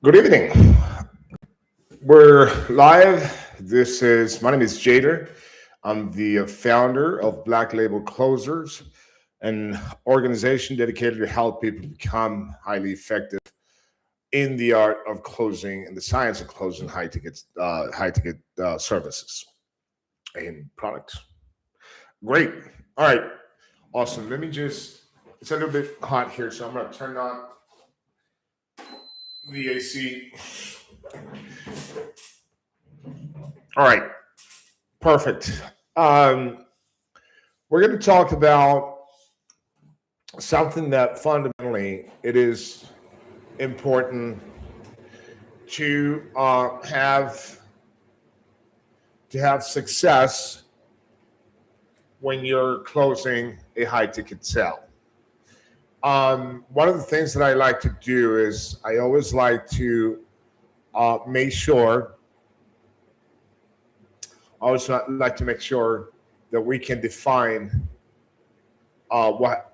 Good evening. We're live. My name is Jader. I'm the founder of Black Label Closers, an organization dedicated to help people become highly effective in the art of closing and the science of closing high ticket services and products. Great. All right. Awesome. It's a little bit hot here, so I'm going to turn on the AC. All right. Perfect. Um, we're going to talk about something that fundamentally it is important to have success when you're closing a high ticket sale. One of the things that I like to do is I always like to make sure. I always like to make sure that we can define what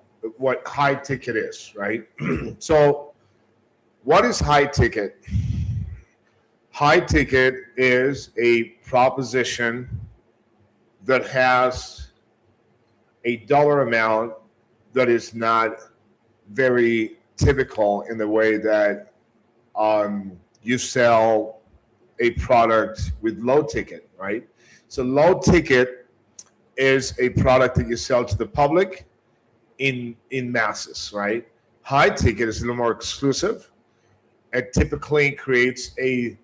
high ticket is, right? So, what is high ticket? High ticket is a proposition that has a dollar amount that is not very typical in the way that you sell a product with low ticket, right? So low ticket is a product that you sell to the public in masses, right? High ticket is a little more exclusive. It typically creates a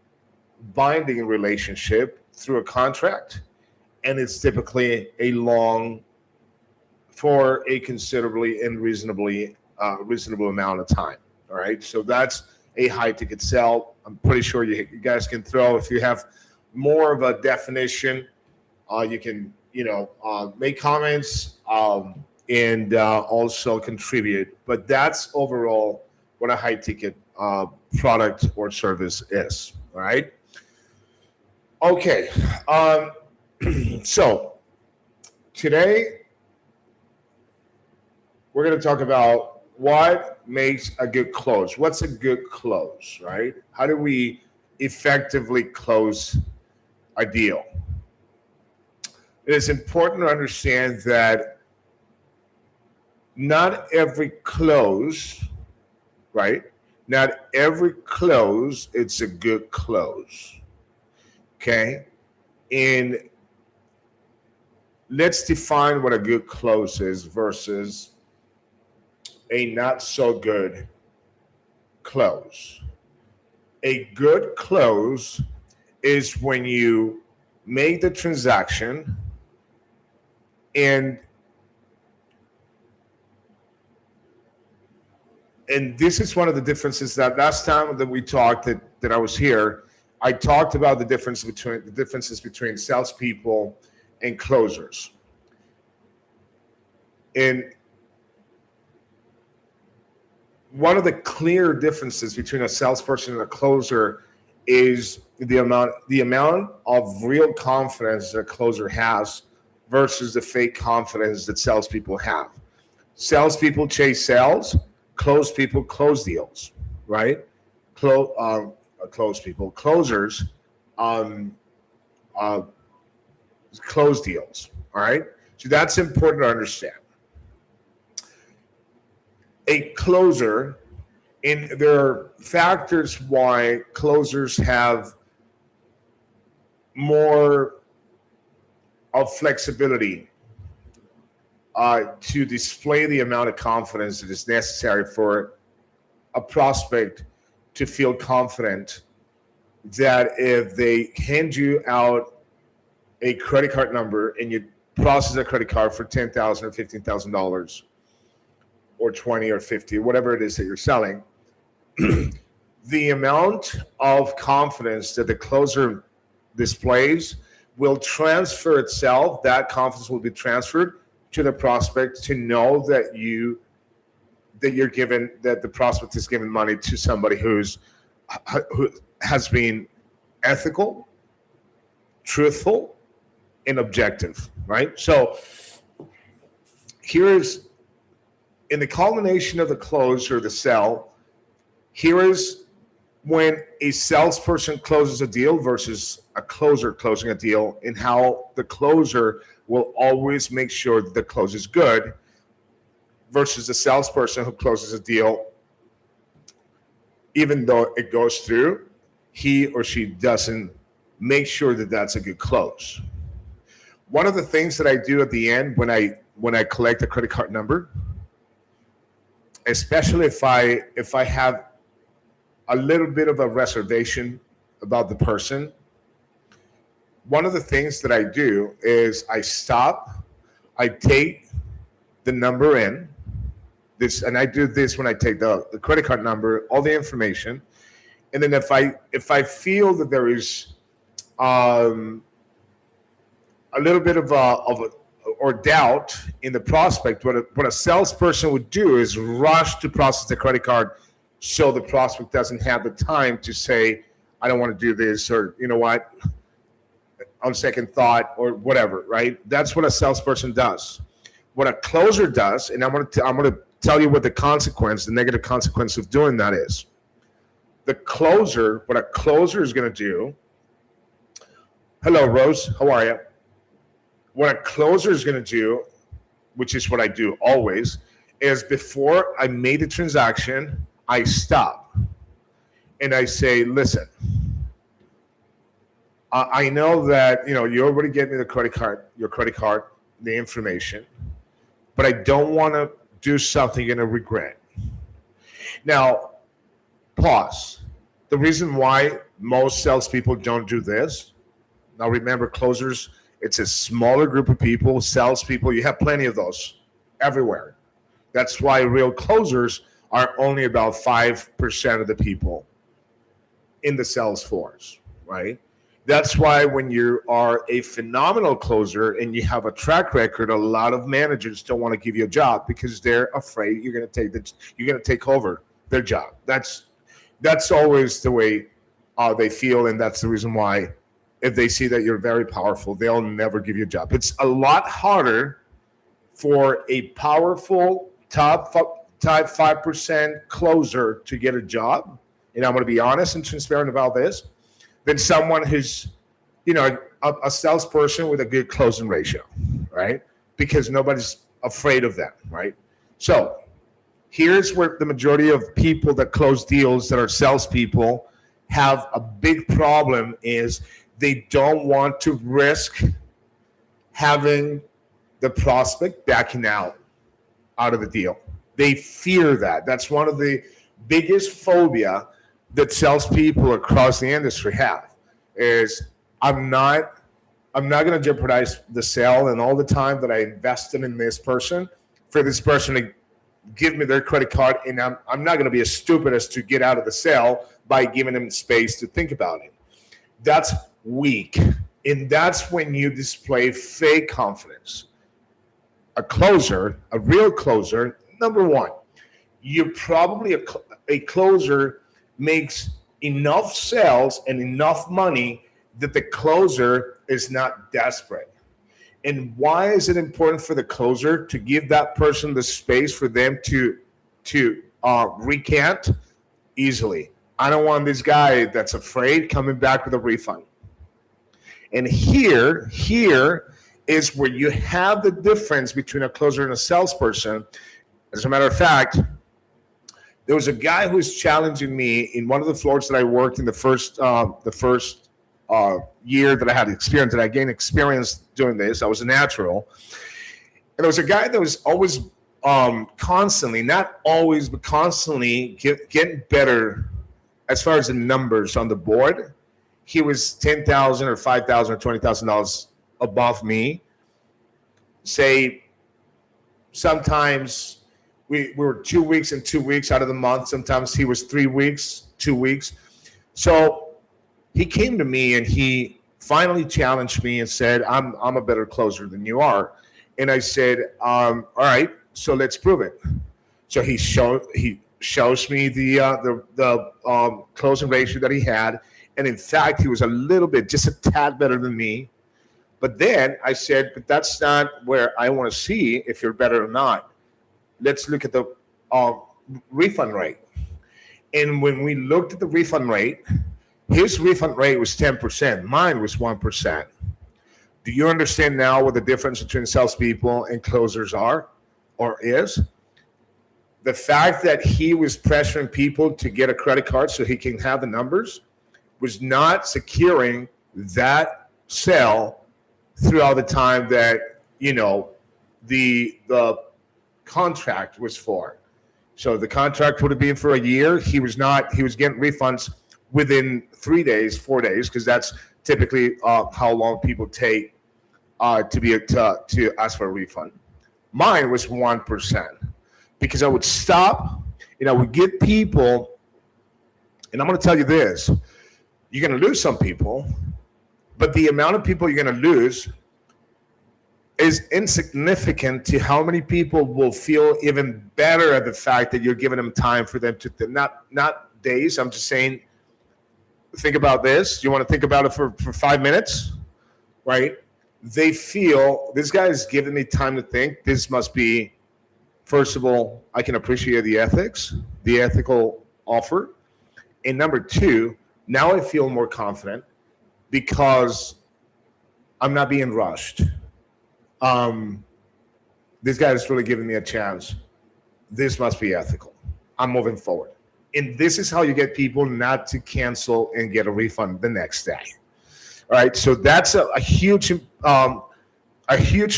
binding relationship through a contract, and it's typically a long for a considerably and reasonable amount of time. All right, so that's a high ticket sell. I'm pretty sure you guys can throw, if you have more of a definition, you can make comments and also contribute. But that's overall what a high ticket product or service is. All right. Okay. So today we're going to talk about what makes a good close. What's a good close, right? How do we effectively close a deal? It is important to understand that not every close, right? Not every close, it's a good close. Okay? And let's define what a good close is versus a not so good close. A good close is when you make the transaction and this is one of the differences that last time that we talked that I was here, I talked about the differences between salespeople and closers. And one of the clear differences between a salesperson and a closer is the amount of real confidence that a closer has versus the fake confidence that salespeople have. Salespeople chase sales, close people close deals, right? Close people, closers close deals, all right? So that's important to understand. A closer, and there are factors why closers have more of flexibility to display the amount of confidence that is necessary for a prospect to feel confident that if they hand you out a credit card number and you process a credit card for $10,000 or $15,000 or 20 or 50, whatever it is that you're selling, the amount of confidence that the closer displays will transfer itself. That confidence will be transferred to the prospect to know that the prospect is giving money to somebody who has been ethical, truthful, and objective, right? So here's, in the culmination of the close or the sell, here is when a salesperson closes a deal versus a closer closing a deal, and how the closer will always make sure that the close is good versus the salesperson who closes a deal, even though it goes through, he or she doesn't make sure that that's a good close. One of the things that I do at the end when I collect a credit card number, especially if I have a little bit of a reservation about the person, one of the things that I do is I stop, I take the number in, this, and I do this when I take the credit card number, all the information, and then if I feel that there is a little bit of a or doubt in the prospect, what a salesperson would do is rush to process the credit card, so the prospect doesn't have the time to say, I don't want to do this, or you know what, on second thought, or whatever, right? That's what a salesperson does. What a closer does, and I'm going to tell you what the negative consequence of doing that is. What a closer is going to do. Hello, Rose. How are you? What a closer is going to do, which is what I do always, is before I made the transaction, I stop and I say, listen, I know that you already gave me your credit card, the information, but I don't want to do something you're going to regret. Now, pause. The reason why most salespeople don't do this, now remember, closers, it's a smaller group of people. Salespeople, you have plenty of those everywhere. That's why real closers are only about 5% of the people in the sales force, right? That's why when you are a phenomenal closer and you have a track record, a lot of managers don't want to give you a job because they're afraid you're going to take over their job. That's always the way they feel, and that's the reason why, if they see that you're very powerful, they'll never give you a job. It's a lot harder for a powerful top 5% closer to get a job, and I'm going to be honest and transparent about this, than someone who's, a salesperson with a good closing ratio, right? Because nobody's afraid of that, right? So here's where the majority of people that close deals that are salespeople have a big problem is they don't want to risk having the prospect backing out of the deal. They fear that. That's one of the biggest phobia that salespeople across the industry have. Is I'm not going to jeopardize the sale and all the time that I invested in this person for this person to give me their credit card, and I'm not going to be as stupid as to get out of the sale by giving them space to think about it. That's weak, and that's when you display fake confidence. A real closer, number one, you're probably a closer makes enough sales and enough money that the closer is not desperate. And why is it important for the closer to give that person the space for them to recant easily? I don't want this guy that's afraid coming back with a refund. And here is where you have the difference between a closer and a salesperson. As a matter of fact, there was a guy who was challenging me in one of the floors that I worked in the first year that I had experience, that I gained experience doing this. I was a natural. And there was a guy that was always constantly, not always, but constantly getting better as far as the numbers on the board. He was $10,000 or $5,000 or $20,000 above me. Say, sometimes we were 2 weeks and 2 weeks out of the month. Sometimes he was 3 weeks, 2 weeks. So he came to me and he finally challenged me and said, I'm a better closer than you are. And I said, all right, so let's prove it. So he shows me the closing ratio that he had. And in fact, he was a little bit, just a tad better than me. But then I said, but that's not where I want to see if you're better or not. Let's look at the refund rate. And when we looked at the refund rate, his refund rate was 10%. Mine was 1%. Do you understand now what the difference between salespeople and closers are or is? The fact that he was pressuring people to get a credit card so he can have the numbers was not securing that sale throughout the time that, the contract was for. So the contract would have been for a year. He was getting refunds within 3 days, 4 days, because that's typically how long people take to ask for a refund. Mine was 1%, because I would stop and I would get people, and I'm going to tell you this, you're going to lose some people, but the amount of people you're going to lose is insignificant to how many people will feel even better at the fact that you're giving them time for them to, not days, I'm just saying, think about this. You want to think about it for 5 minutes, right? They feel, this guy is giving me time to think. This must be, first of all, I can appreciate the ethical offer. And number two, now I feel more confident because I'm not being rushed. This guy is really giving me a chance. This must be ethical. I'm moving forward. And this is how you get people not to cancel and get a refund the next day. All right. So that's a huge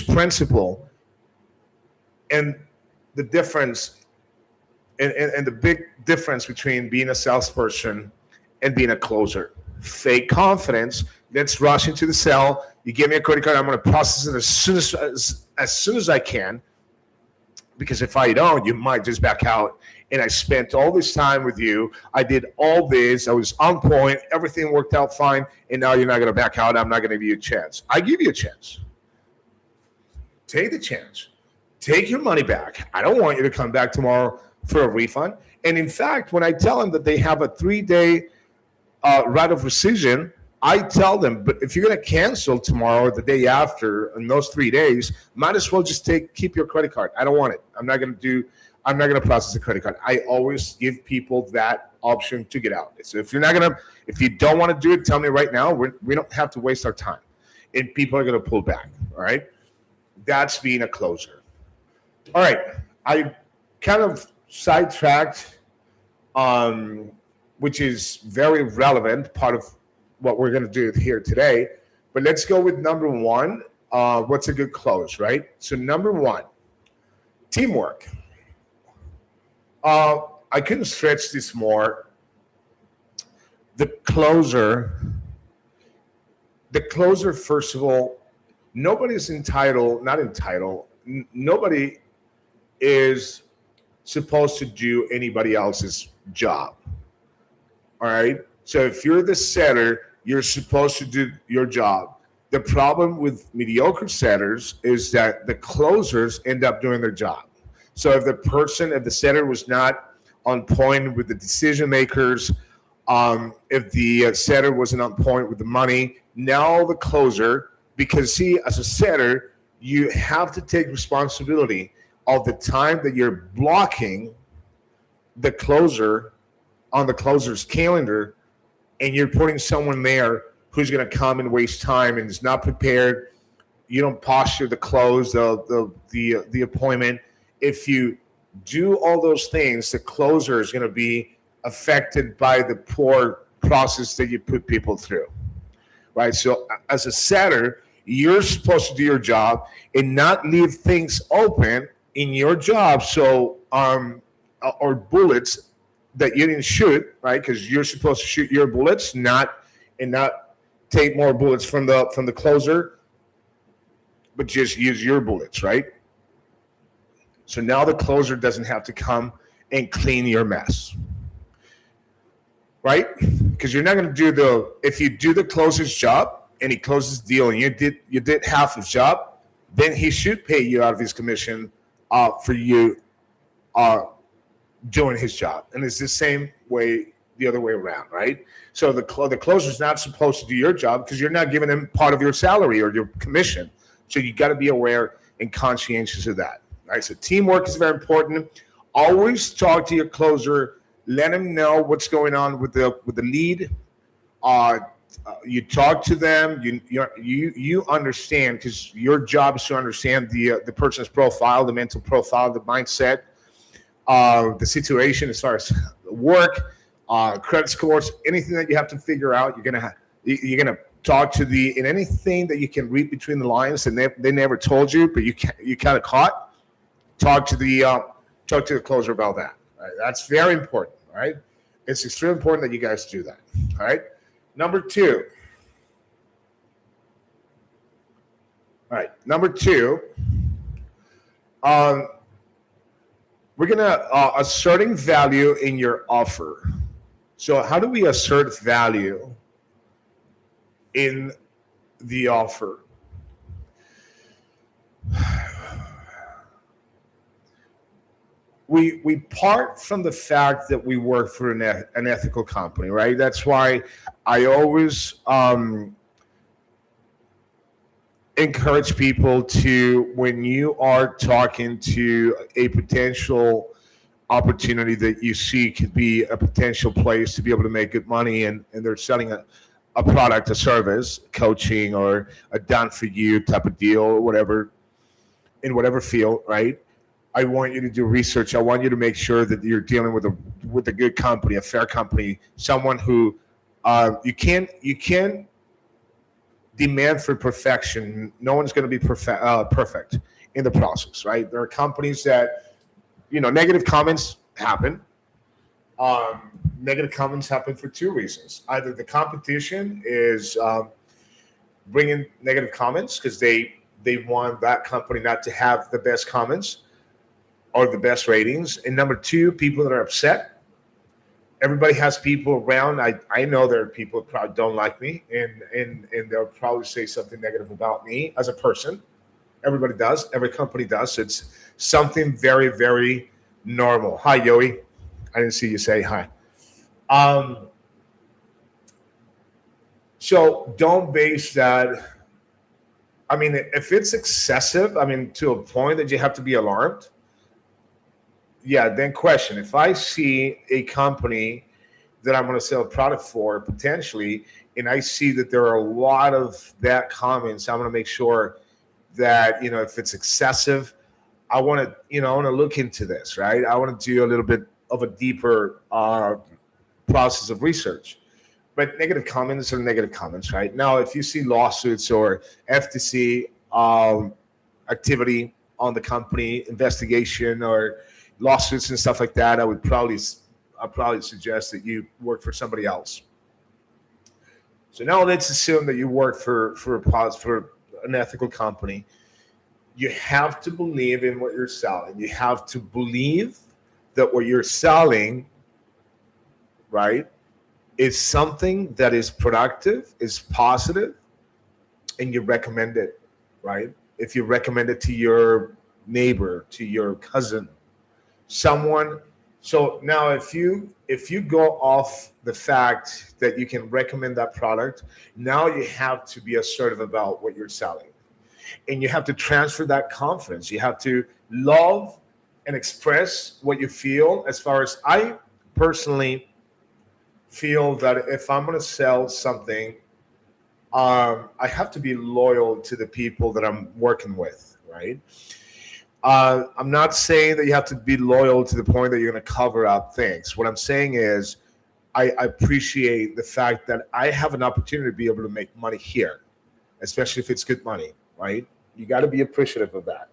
principle. And the difference and the big difference between being a salesperson and being a closer. Fake confidence. Let's rush into the sale. You give me a credit card, I'm going to process it as soon as I can. Because if I don't, you might just back out. And I spent all this time with you. I did all this. I was on point. Everything worked out fine. And now you're not going to back out. I'm not going to give you a chance. I give you a chance. Take the chance. Take your money back. I don't want you to come back tomorrow for a refund. And in fact, when I tell them that they have a 3-day right of rescission, I tell them, but if you're going to cancel tomorrow or the day after in those 3 days, might as well just keep your credit card. I don't want it. I'm not going to process a credit card. I always give people that option to get out. So if you don't want to do it, tell me right now. We don't have to waste our time. And people are going to pull back. All right. That's being a closer. All right. I kind of sidetracked, which is very relevant, part of what we're going to do here today. But let's go with number one. What's a good close, right? So number one, teamwork. I couldn't stretch this more. The closer, first of all, nobody is supposed to do anybody else's job. All right? So if you're the setter, you're supposed to do your job. The problem with mediocre setters is that the closers end up doing their job. So if the setter was not on point with the decision makers, if the setter wasn't on point with the money, now the closer, because see, as a setter, you have to take responsibility of the time that you're blocking the closer on the closer's calendar, and you're putting someone there who's going to come and waste time and is not prepared. You don't posture the close, the appointment. If you do all those things, the closer is going to be affected by the poor process that you put people through, right? So as a setter, you're supposed to do your job and not leave things open in your job. So, or bullets that you didn't shoot, right? Because you're supposed to shoot your bullets, not take more bullets from the closer, but just use your bullets, right? So now the closer doesn't have to come and clean your mess, right? Because you're not going to do if you do the closer's job and he closes the deal and you did half his job, then he should pay you out of his commission for you doing his job. And it's the same way the other way around, right? So the closer's not supposed to do your job because you're not giving him part of your salary or your commission. So you got to be aware and conscientious of that. Right, so teamwork is very important. Always talk to your closer Let them know what's going on with the lead. Uh, you talk to them. You understand, because your job is to understand the person's profile, the mental profile, the mindset, the situation as far as work, credit scores, anything that you have to figure out. You're gonna talk to the in anything that you can read between the lines and they never told you, but you kind of caught. Talk to the closer about that. Right? That's very important. Right? It's extremely important that you guys do that. All right. Number two. All right. Number two. Um, we're gonna asserting value in your offer. So how do we assert value in the offer? We part from the fact that we work for an ethical company, right? That's why I always encourage people to, when you are talking to a potential opportunity that you see could be a potential place to be able to make good money, and they're selling a product, a service, coaching, or a done for you type of deal, or whatever, in whatever field, right? I want you to do research. I want you to make sure that you're dealing with a good company, a fair company, someone who you can't demand for perfection. No one's going to be perfect in the process, right? There are companies that, negative comments happen. Negative comments happen for two reasons. Either the competition is bringing negative comments because they want that company not to have the best comments or the best ratings. And number two, people that are upset. Everybody has people around. I know there are people that probably don't like me, and they'll probably say something negative about me as a person. Everybody does. Every company does. It's something very, very normal. Hi, Yoey. I didn't see you say hi. Um, so don't base that. I mean, if it's excessive, I mean, to a point that you have to be alarmed, yeah, then question. If I see a company that I'm going to sell a product for potentially, and I see that there are a lot of that comments, I'm going to make sure that, if it's excessive, I want to look into this, right? I want to do a little bit of a deeper process of research. But negative comments are negative comments, right? Now, if you see lawsuits or FTC activity on the company, investigation or lawsuits and stuff like that, I'd probably suggest that you work for somebody else. So now let's assume that you work for an ethical company. You have to believe in what you're selling. You have to believe that what you're selling, right, is something that is productive, is positive, and you recommend it, right? If you recommend it to your neighbor, to your cousin, someone. So now if you go off the fact that you can recommend that product, now you have to be assertive about what you're selling. And you have to transfer that confidence. You have to love and express what you feel. As far as I personally feel that if I'm going to sell something, I have to be loyal to the people that I'm working with, right? I'm not saying that you have to be loyal to the point that you're going to cover up things. What I'm saying is I appreciate the fact that I have an opportunity to be able to make money here, especially if it's good money, right? You got to be appreciative of that.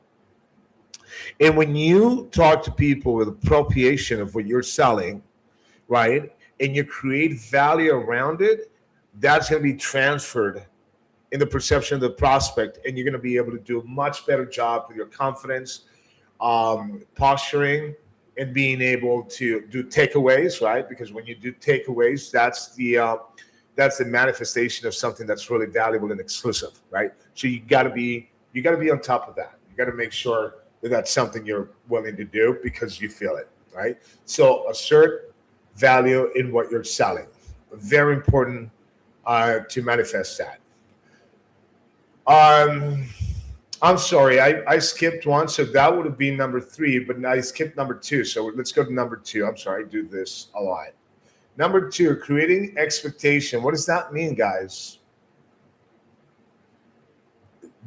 And when you talk to people with appropriation of what you're selling, right, and you create value around it, that's going to be transferred in the perception of the prospect, and you're going to be able to do a much better job with your confidence, posturing, and being able to do takeaways, right? Because when you do takeaways, that's the manifestation of something that's really valuable and exclusive, right? So you got to be on top of that. You got to make sure that that's something you're willing to do because you feel it, right? So assert value in what you're selling. Very important to manifest that. Um, I'm sorry, I skipped one, so that would have been number three, but I skipped number two. So let's go to number two. I'm sorry, I do this a lot. Number two, creating expectation. What does that mean, guys?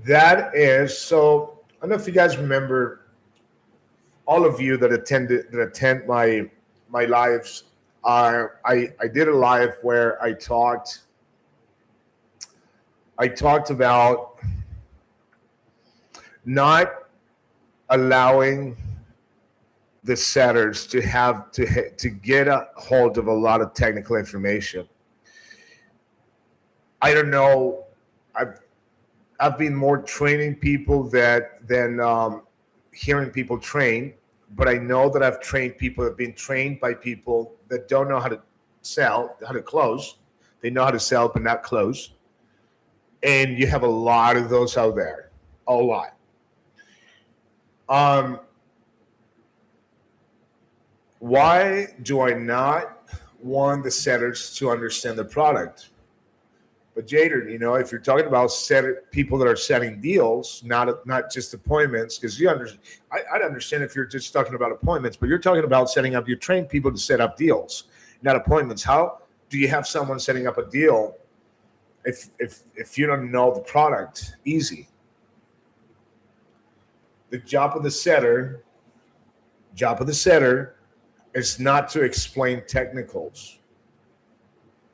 That is so. I don't know if you guys remember, all of you that attend my lives. I did a live where I talked about not allowing the setters to get a hold of a lot of technical information. I don't know. I've I've been more training people than hearing people train, but I know that I've trained people that have been trained by people that don't know how to sell, how to close. They know how to sell but not close, and you have a lot of those out there, a lot. Um, why do I not want the setters to understand the product? But Jader, if you're talking about people that are setting deals, not just appointments, because I'd understand if you're just talking about appointments, but you're talking about setting up. You train people to set up deals, not appointments. How do you have someone setting up a deal if you don't know the product? Easy. The job of the setter is not to explain technicals.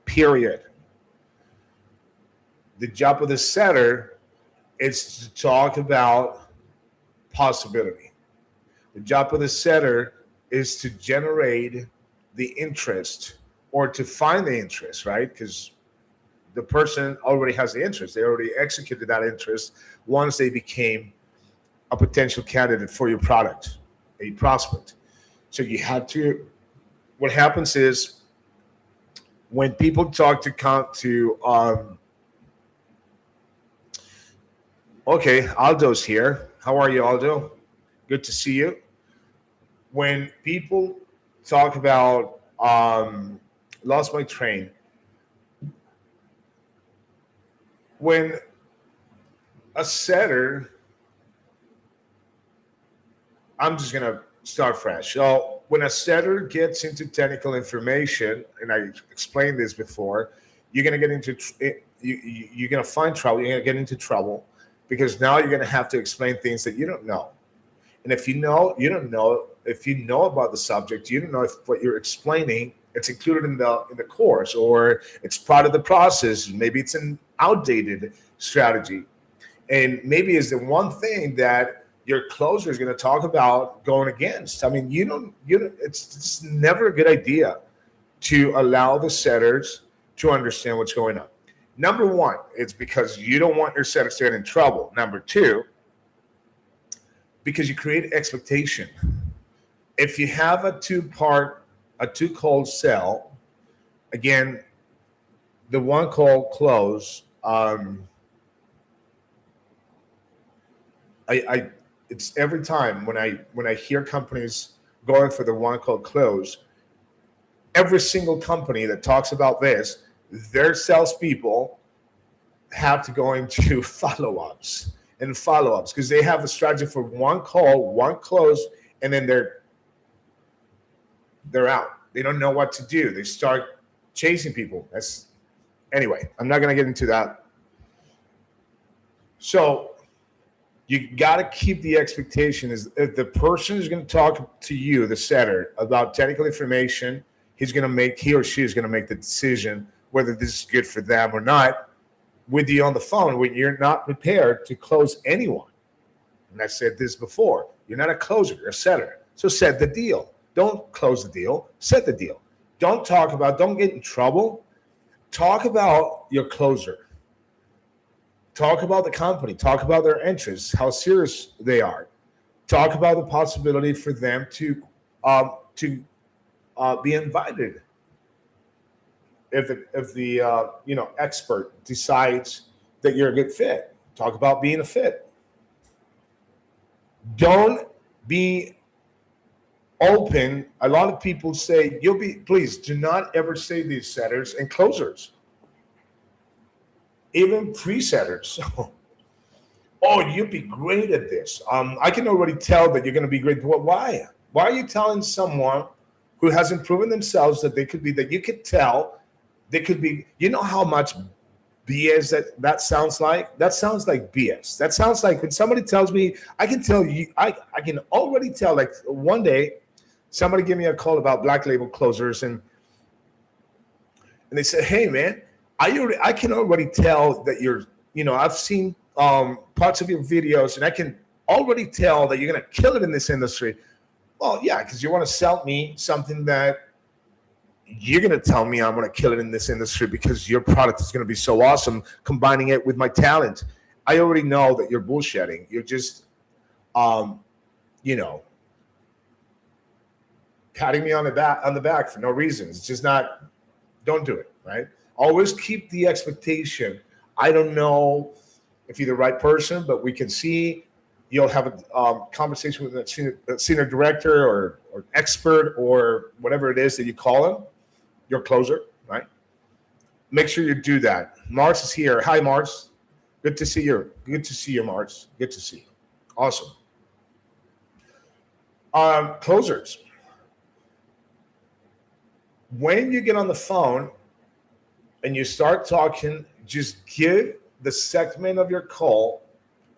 Period. The job of the setter is to talk about possibility. The job of the setter is to generate the interest or to find the interest, right? Because the person already has the interest. They already executed that interest once they became a potential candidate for your product, a prospect. So you have to, what happens is when people talk okay, Aldo's here. How are you, Aldo? Good to see you. When people talk about lost my train, when a setter, I'm just gonna start fresh. So when a setter gets into technical information, and I explained this before, you're gonna get into you're gonna find trouble. You're gonna get into trouble because now you're gonna have to explain things that you don't know. And if you know, you don't know. If you know about the subject, you don't know if what you're explaining it's included in the course or it's part of the process. Maybe it's an outdated strategy, and maybe it's the one thing that your closer is going to talk about going against. I mean, you don't. It's never a good idea to allow the setters to understand what's going on. Number one, it's because you don't want your setters to get in trouble. Number two, because you create expectation. If you have a two call sell, again, the one call close, I it's every time when I hear companies going for the one call close, every single company that talks about this, their salespeople have to go into follow ups because they have a strategy for one call, one close, and then they're out. They don't know what to do. They start chasing people. That's anyway. I'm not gonna get into that. So you got to keep the expectation is if the person is going to talk to you, the setter, about technical information, he or she is going to make the decision whether this is good for them or not with you on the phone when you're not prepared to close anyone. And I said this before. You're not a closer, you're a setter. So set the deal. Don't close the deal, set the deal. Don't get in trouble. Talk about your closer. Talk about the company. Talk about their interests, how serious they are. Talk about the possibility for them to be invited if the expert decides that you're a good fit. Talk about being a fit. Don't be open. A lot of people say please do not ever say these setters and closers, even pre-setters. Oh, you'd be great at this. I can already tell that you're going to be great. But why? Why are you telling someone who hasn't proven themselves that they could be, that you could tell they could be? You know how much BS that sounds like? That sounds like BS. That sounds like when somebody tells me, I can tell you, I can already tell. Like one day, somebody gave me a call about black label closers, and they said, "Hey, man, I can already tell that you're, I've seen parts of your videos, and I can already tell that you're gonna kill it in this industry." Well, yeah, because you want to sell me something that you're gonna tell me I'm gonna kill it in this industry because your product is gonna be so awesome, combining it with my talent. I already know that you're bullshitting. You're just, um, you know, patting me on the back for no reason. It's just not. Don't do it, right? Always keep the expectation. I don't know if you're the right person, but we can see. You'll have a conversation with a senior director or expert or whatever it is that you call him, your closer, right? Make sure you do that. Mars is here. Hi, Mars. Good to see you. Good to see you, Mars. Good to see you. Awesome. Closers. When you get on the phone and you start talking, just give the segment of your call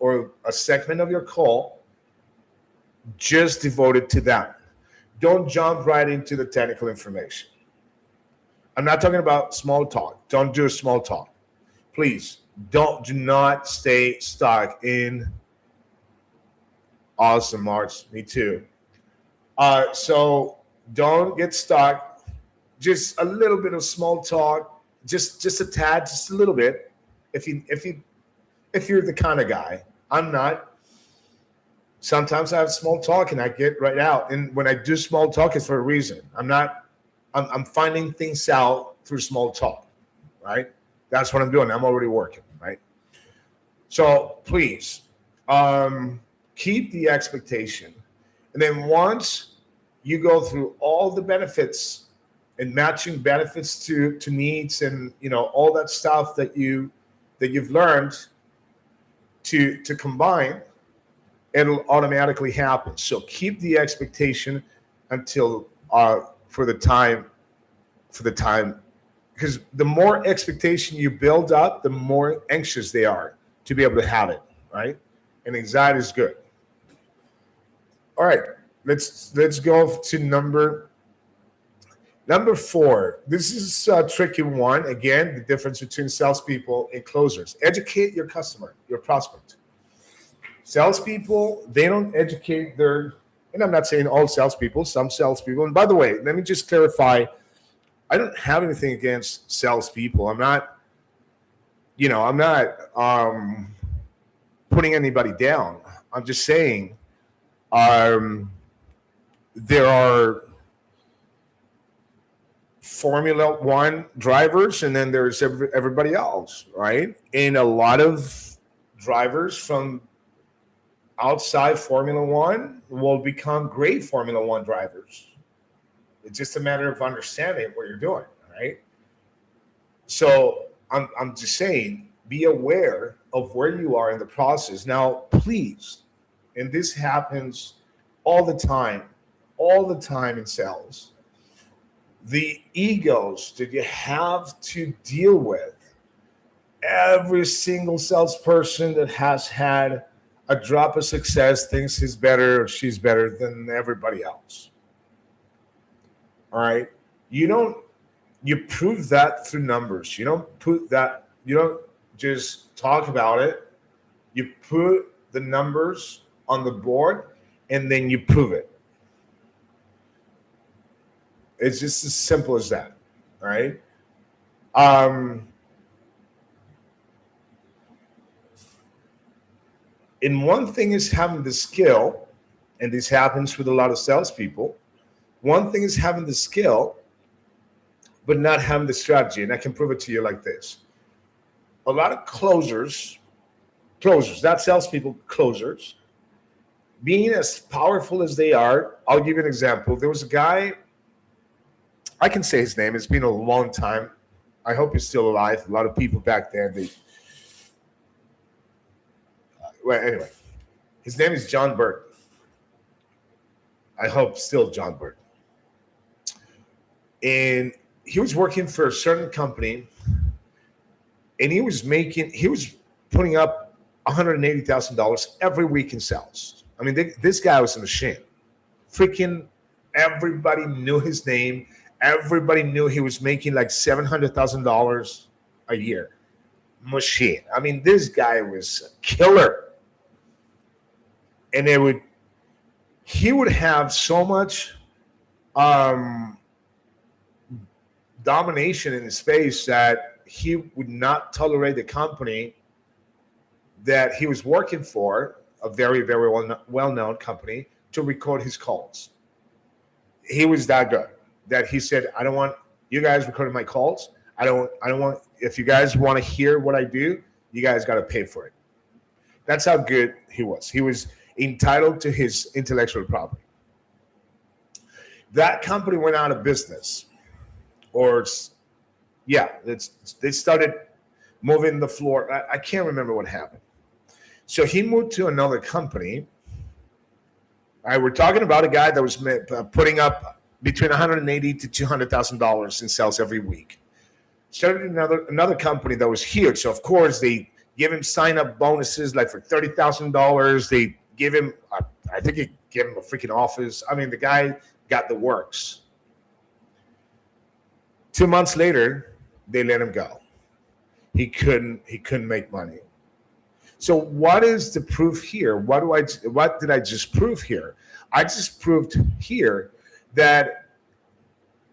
or a segment of your call just devoted to that. Don't jump right into the technical information. I'm not talking about small talk. Don't do small talk. Please do not stay stuck in awesome March. Me too. So don't get stuck. Just a little bit of small talk, just a tad, just a little bit. If you're the kind of guy, I'm not. Sometimes I have small talk and I get right out. And when I do small talk, it's for a reason. I'm not. I'm finding things out through small talk, right? That's what I'm doing. I'm already working, right? So please keep the expectation, and then once you go through all the benefits and matching benefits to needs and all that stuff that you've learned to combine, it'll automatically happen. So keep the expectation until for the time because the more expectation you build up, the more anxious they are to be able to have it, right? And anxiety is good. All right, let's go to number 4. This is a tricky one. Again, the difference between salespeople and closers. Educate your customer, your prospect. Salespeople, they don't educate and I'm not saying all salespeople, some salespeople. And by the way, let me just clarify, I don't have anything against salespeople. I'm not putting anybody down. I'm just saying there are Formula One drivers, and then there's everybody else, right? And a lot of drivers from outside Formula One will become great Formula One drivers. It's just a matter of understanding what you're doing, right? So I'm just saying, be aware of where you are in the process. Now, please, and this happens all the time in sales, the egos that you have to deal with. Every single salesperson that has had a drop of success thinks he's better or she's better than everybody else. All right. You prove that through numbers. You don't just talk about it. You put the numbers on the board and then you prove it. It's just as simple as that. All right. Um, and one thing is having the skill, and this happens with a lot of salespeople. One thing is having the skill, but not having the strategy. And I can prove it to you like this. A lot of closers, not salespeople, closers, being as powerful as they are. I'll give you an example. There was a guy, I can say his name. It's been a long time. I hope he's still alive. A lot of people back then, it Well, anyway, his name is John Burton. I hope still John Burton. And he was working for a certain company, and he was putting up $180,000 every week in sales. I mean, this guy was a machine. Freaking everybody knew his name. Everybody knew he was making like $700,000 a year. Machine. I mean, this guy was a killer. And he would have so much domination in the space that he would not tolerate the company that he was working for, a very, very well-known company, to record his calls. He was that good that he said, I don't want you guys recording my calls. I don't want, if you guys want to hear what I do, you guys got to pay for it. That's how good he was. He was entitled to his intellectual property. That company went out of business. They started moving the floor. I can't remember what happened. So he moved to another company. All right, we're talking about a guy that was putting up between $180,000 to $200,000 in sales every week. Started another company that was huge. So of course they give him sign-up bonuses like for $30,000. They give him, I think they gave him a freaking office. I mean, the guy got the works. 2 months later, they let him go. He couldn't make money. So what is the proof here? What did I just prove here? I just proved here that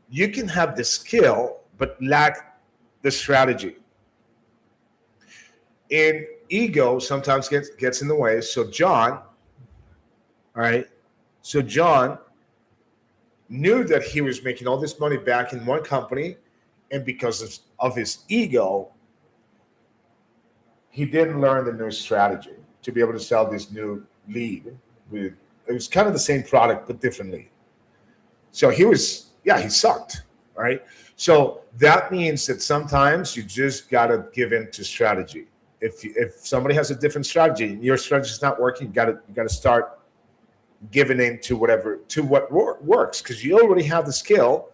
you can have the skill but lack the strategy. And ego sometimes gets in the way. So John knew that he was making all this money back in one company, and because of his ego, he didn't learn the new strategy to be able to sell this new lead. It was kind of the same product, but different lead. So he sucked, right? So that means that sometimes you just got to give in to strategy. If somebody has a different strategy and your strategy is not working, you got to start giving in to what works, because you already have the skill.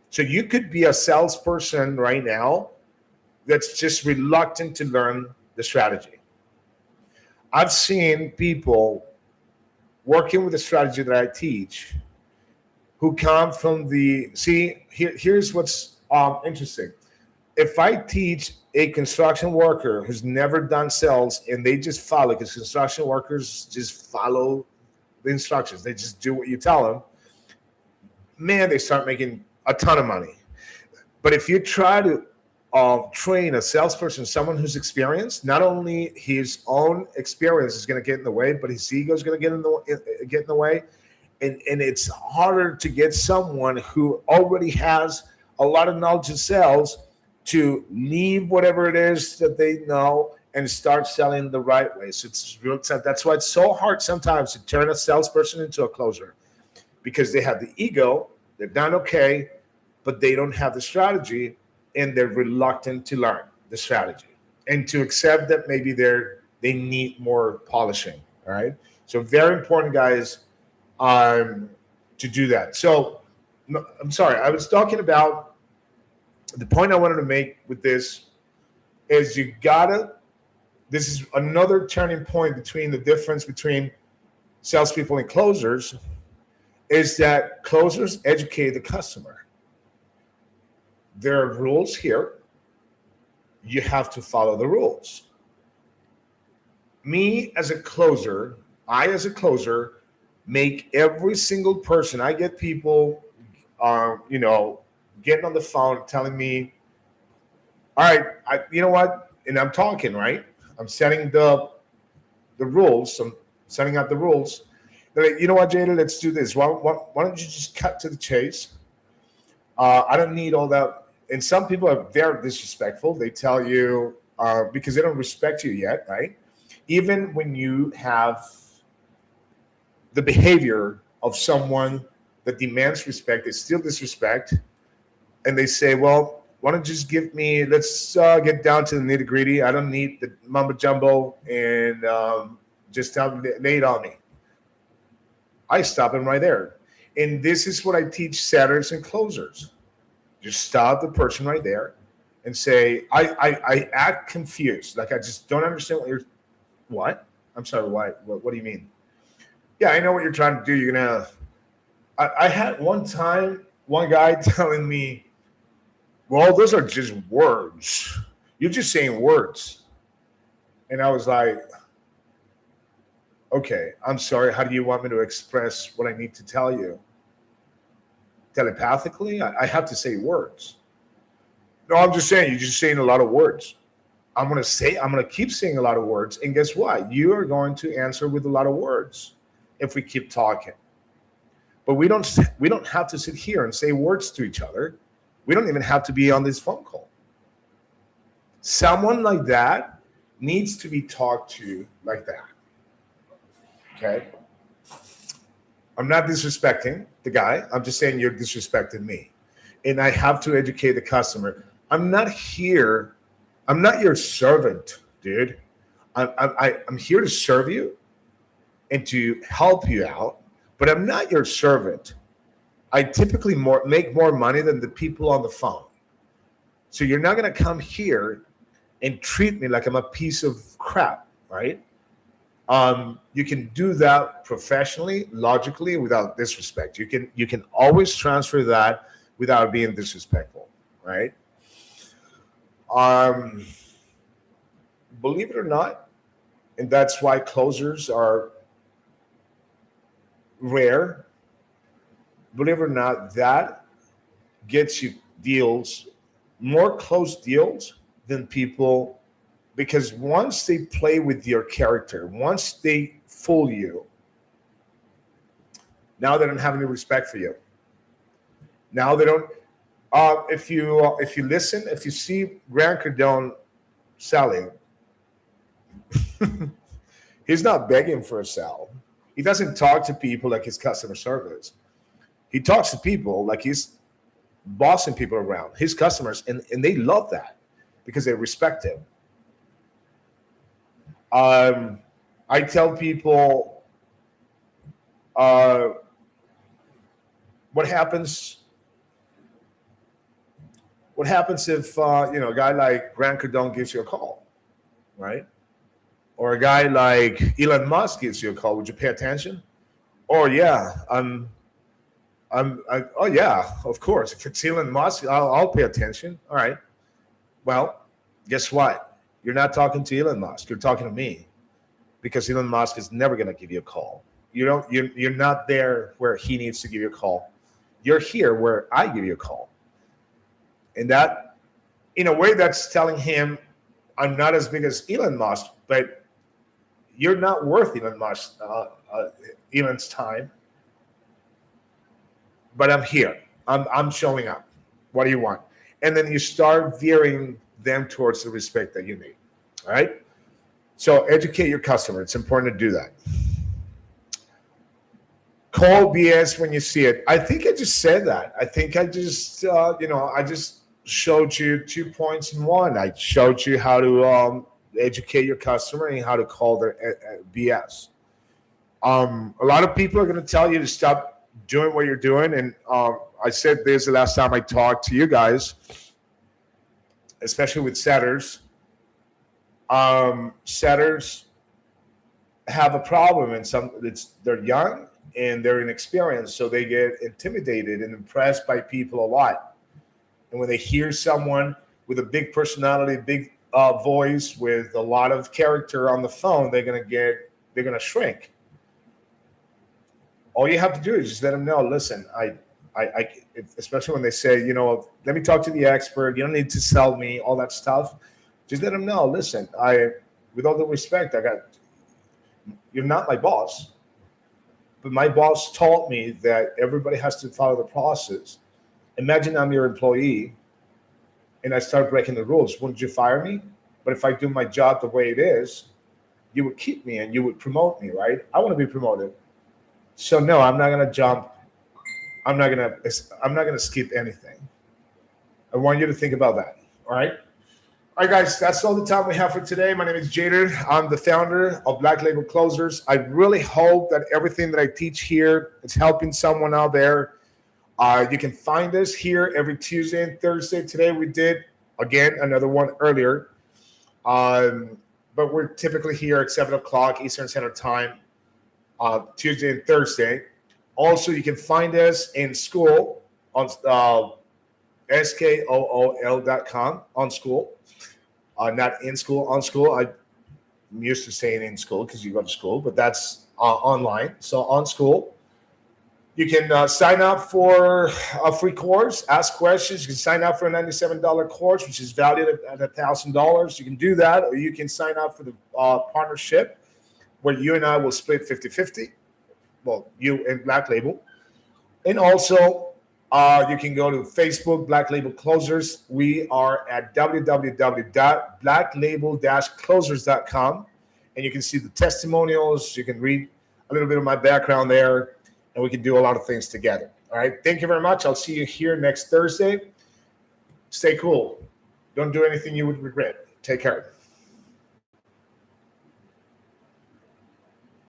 So you could be a salesperson right now that's just reluctant to learn the strategy. I've seen people working with the strategy that I teach who come from here's what's interesting. If I teach a construction worker who's never done sales and they just follow, because construction workers just follow the instructions, they just do what you tell them, man, they start making a ton of money. But if you try to train a salesperson, someone who's experienced, not only his own experience is going to get in the way, but his ego is going to get in the way. And it's harder to get someone who already has a lot of knowledge in sales to leave whatever it is that they know and start selling the right way. So it's real. That's why it's so hard sometimes to turn a salesperson into a closer, because they have the ego, they're done okay, but they don't have the strategy, and they're reluctant to learn the strategy and to accept that maybe they need more polishing. All right. So very important, guys, to do that. So I'm sorry, I was talking about the point I wanted to make with this is this is another turning point between the difference between salespeople and closers, is that closers educate the customer. There are rules here. You have to follow the rules. I as a closer, make every single person. I get people, getting on the phone telling me, all right, you know what? And I'm talking, right? I'm setting the rules. I'm setting out the rules. They're like, you know what, Jada, let's do this. Why don't you just cut to the chase? I don't need all that. And some people are very disrespectful. They tell you, because they don't respect you yet, right? Even when you have the behavior of someone that demands respect, they still disrespect. And they say, well, why don't you just let's get down to the nitty gritty. I don't need the mumbo jumbo and Just lay it on me. I stop him right there. And this is what I teach setters and closers. Just stop the person right there and say, I act confused. Like I just don't understand what? I'm sorry, what do you mean? Yeah, I know what you're trying to do. You're gonna I had one time one guy telling me, well, those are just words. You're just saying words. And I was like, okay, I'm sorry. How do you want me to express what I need to tell you? Telepathically? I have to say words. No, I'm just saying, you're just saying a lot of words. I'm going to keep saying a lot of words. And guess what? You are going to answer with a lot of words if we keep talking. But we don't have to sit here and say words to each other. We don't even have to be on this phone call. Someone like that needs to be talked to like that. Okay? I'm not disrespecting the guy. I'm just saying you're disrespecting me. And I have to educate the customer. I'm not your servant, dude. I'm here to serve you and to help you out, but I'm not your servant. I typically make more money than the people on the phone. So you're not going to come here and treat me like I'm a piece of crap, right? You can do that professionally, logically, without disrespect. You can always transfer that without being disrespectful, right? Believe it or not, and that's why closers are rare. Believe it or not, that gets you deals, more close deals than people, because once they play with your character, once they fool you, now they don't have any respect for you. Now they don't. If you listen, if you see Grant Cardone selling, he's not begging for a sell. He doesn't talk to people like his customer service. He talks to people like he's bossing people around, his customers, and they love that because they respect him. I tell people uh, what happens. What happens if a guy like Grant Cardone gives you a call, right? Or a guy like Elon Musk gives you a call? Would you pay attention? Or yeah, oh yeah, of course. If it's Elon Musk, I'll pay attention. All right. Well, guess what? You're not talking to Elon Musk. You're talking to me, because Elon Musk is never going to give you a call. You're not there where he needs to give you a call. You're here where I give you a call. And that, in a way, that's telling him, I'm not as big as Elon Musk, but you're not worth Elon's time. But I'm here. I'm showing up. What do you want? And then you start veering them towards the respect that you need. All right? So educate your customer. It's important to do that. Call BS when you see it. I think I just said that. I think I just, I just showed you 2 points in one. I showed you how to educate your customer and how to call their BS. A lot of people are going to tell you to stop doing what you're doing. And I said this the last time I talked to you guys, especially with setters. Setters have a problem, and they're young and they're inexperienced, so they get intimidated and impressed by people a lot. And when they hear someone with a big personality, big voice, with a lot of character on the phone, they're gonna shrink. All you have to do is just let them know. Listen, especially when they say, let me talk to the expert. You don't need to sell me all that stuff. Just let them know. Listen, with all due respect, you're not my boss, but my boss taught me that everybody has to follow the process. Imagine I'm your employee and I start breaking the rules. Wouldn't you fire me? But if I do my job the way it is, you would keep me and you would promote me, right? I want to be promoted. So no, I'm not going to jump. I'm not going to skip anything. I want you to think about that. All right. All right, guys, that's all the time we have for today. My name is Jader. I'm the founder of Black Label Closers. I really hope that everything that I teach here is helping someone out there. You can find us here every Tuesday and Thursday. Today we did, again, another one earlier. But we're typically here at 7 o'clock Eastern Standard Time, Tuesday and Thursday. Also, you can find us in school on skool.com, on school. Not in school, on school. I'm used to saying in school because you go to school, but that's online. So on school, you can sign up for a free course, ask questions. You can sign up for a $97 course, which is valued at $1,000. You can do that, or you can sign up for the partnership where you and I will split 50-50. Well, you and Black Label. And also, you can go to Facebook, Black Label Closers. We are at www.blacklabel-closers.com. And you can see the testimonials. You can read a little bit of my background there. And we can do a lot of things together. All right. Thank you very much. I'll see you here next Thursday. Stay cool. Don't do anything you would regret. Take care.